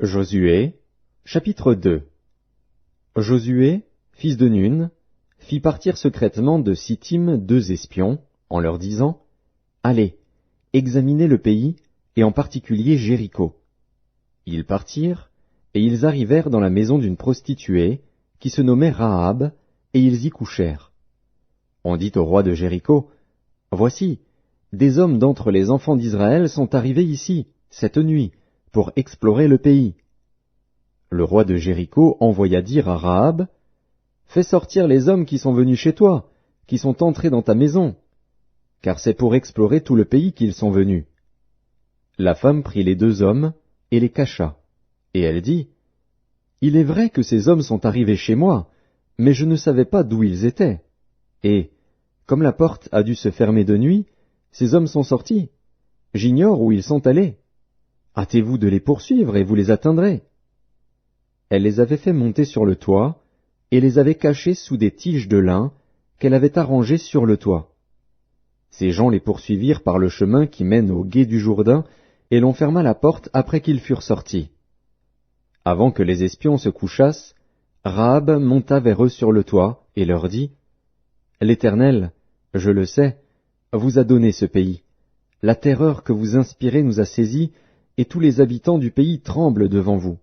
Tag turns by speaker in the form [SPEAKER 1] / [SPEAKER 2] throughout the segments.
[SPEAKER 1] Josué, chapitre 2. Josué, fils de Nun, fit partir secrètement de Sittim 2 espions, en leur disant, « Allez, examinez le pays, et en particulier Jéricho. » Ils partirent, et ils arrivèrent dans la maison d'une prostituée, qui se nommait Rahab, et ils y couchèrent. On dit au roi de Jéricho, « Voici, des hommes d'entre les enfants d'Israël sont arrivés ici, cette nuit, pour explorer le pays. » Le roi de Jéricho envoya dire à Rahab, « Fais sortir les hommes qui sont venus chez toi, qui sont entrés dans ta maison, car c'est pour explorer tout le pays qu'ils sont venus. » La femme prit les 2 hommes et les cacha, et elle dit, « Il est vrai que ces hommes sont arrivés chez moi, mais je ne savais pas d'où ils étaient. Et, comme la porte a dû se fermer de nuit, ces hommes sont sortis. J'ignore où ils sont allés. Hâtez-vous de les poursuivre et vous les atteindrez. » Elle les avait fait monter sur le toit, et les avait cachés sous des tiges de lin qu'elle avait arrangées sur le toit. Ces gens les poursuivirent par le chemin qui mène au gué du Jourdain, et l'on ferma la porte après qu'ils furent sortis. Avant que les espions se couchassent, Rahab monta vers eux sur le toit, et leur dit, « L'Éternel, je le sais, vous a donné ce pays. La terreur que vous inspirez nous a saisis, et tous les habitants du pays tremblent devant vous.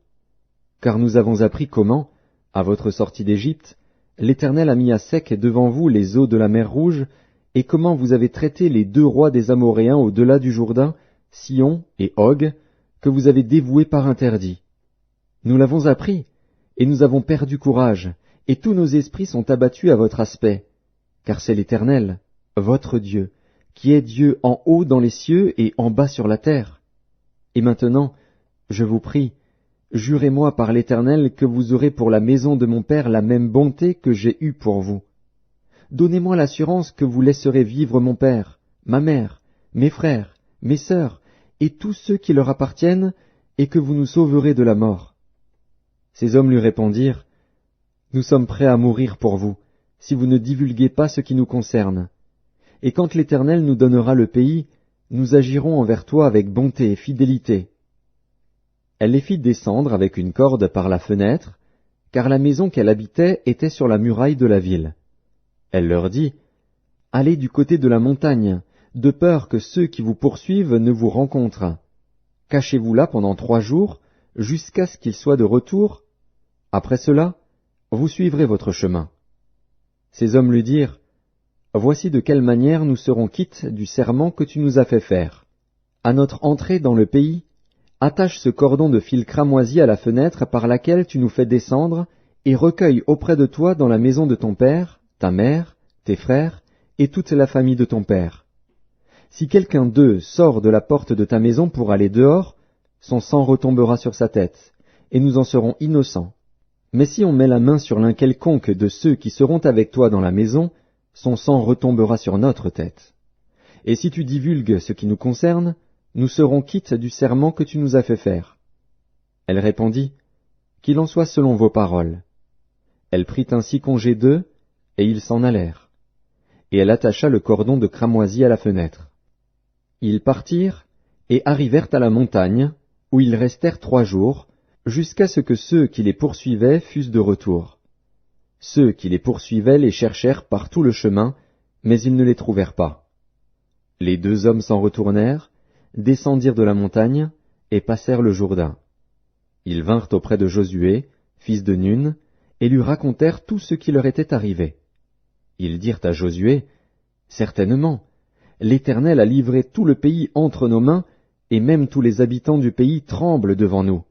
[SPEAKER 1] Car nous avons appris comment, à votre sortie d'Égypte, l'Éternel a mis à sec devant vous les eaux de la mer Rouge, et comment vous avez traité les 2 rois des Amoréens au-delà du Jourdain, Sihon et Og, que vous avez dévoués par interdit. Nous l'avons appris, et nous avons perdu courage, et tous nos esprits sont abattus à votre aspect, car c'est l'Éternel, votre Dieu, qui est Dieu en haut dans les cieux et en bas sur la terre. Et maintenant, je vous prie, jurez-moi par l'Éternel que vous aurez pour la maison de mon père la même bonté que j'ai eue pour vous. Donnez-moi l'assurance que vous laisserez vivre mon père, ma mère, mes frères, mes sœurs, et tous ceux qui leur appartiennent, et que vous nous sauverez de la mort. » Ces hommes lui répondirent, « Nous sommes prêts à mourir pour vous, si vous ne divulguez pas ce qui nous concerne. Et quand l'Éternel nous donnera le pays, nous agirons envers toi avec bonté et fidélité. » Elle les fit descendre avec une corde par la fenêtre, car la maison qu'elle habitait était sur la muraille de la ville. Elle leur dit, « Allez du côté de la montagne, de peur que ceux qui vous poursuivent ne vous rencontrent. Cachez-vous là pendant 3 jours, jusqu'à ce qu'ils soient de retour. Après cela, vous suivrez votre chemin. » Ces hommes lui dirent, « Voici de quelle manière nous serons quittes du serment que tu nous as fait faire. À notre entrée dans le pays, attache ce cordon de fil cramoisi à la fenêtre par laquelle tu nous fais descendre, et recueille auprès de toi dans la maison de ton père, ta mère, tes frères, et toute la famille de ton père. Si quelqu'un d'eux sort de la porte de ta maison pour aller dehors, son sang retombera sur sa tête, et nous en serons innocents. Mais si on met la main sur l'un quelconque de ceux qui seront avec toi dans la maison, son sang retombera sur notre tête. Et si tu divulgues ce qui nous concerne, nous serons quittes du serment que tu nous as fait faire. » Elle répondit, « Qu'il en soit selon vos paroles. » Elle prit ainsi congé d'eux, et ils s'en allèrent. Et elle attacha le cordon de cramoisi à la fenêtre. Ils partirent, et arrivèrent à la montagne, où ils restèrent 3 jours, jusqu'à ce que ceux qui les poursuivaient fussent de retour. Ceux qui les poursuivaient les cherchèrent par tout le chemin, mais ils ne les trouvèrent pas. Les 2 hommes s'en retournèrent, descendirent de la montagne, et passèrent le Jourdain. Ils vinrent auprès de Josué, fils de Nun, et lui racontèrent tout ce qui leur était arrivé. Ils dirent à Josué, « Certainement, l'Éternel a livré tout le pays entre nos mains, et même tous les habitants du pays tremblent devant nous.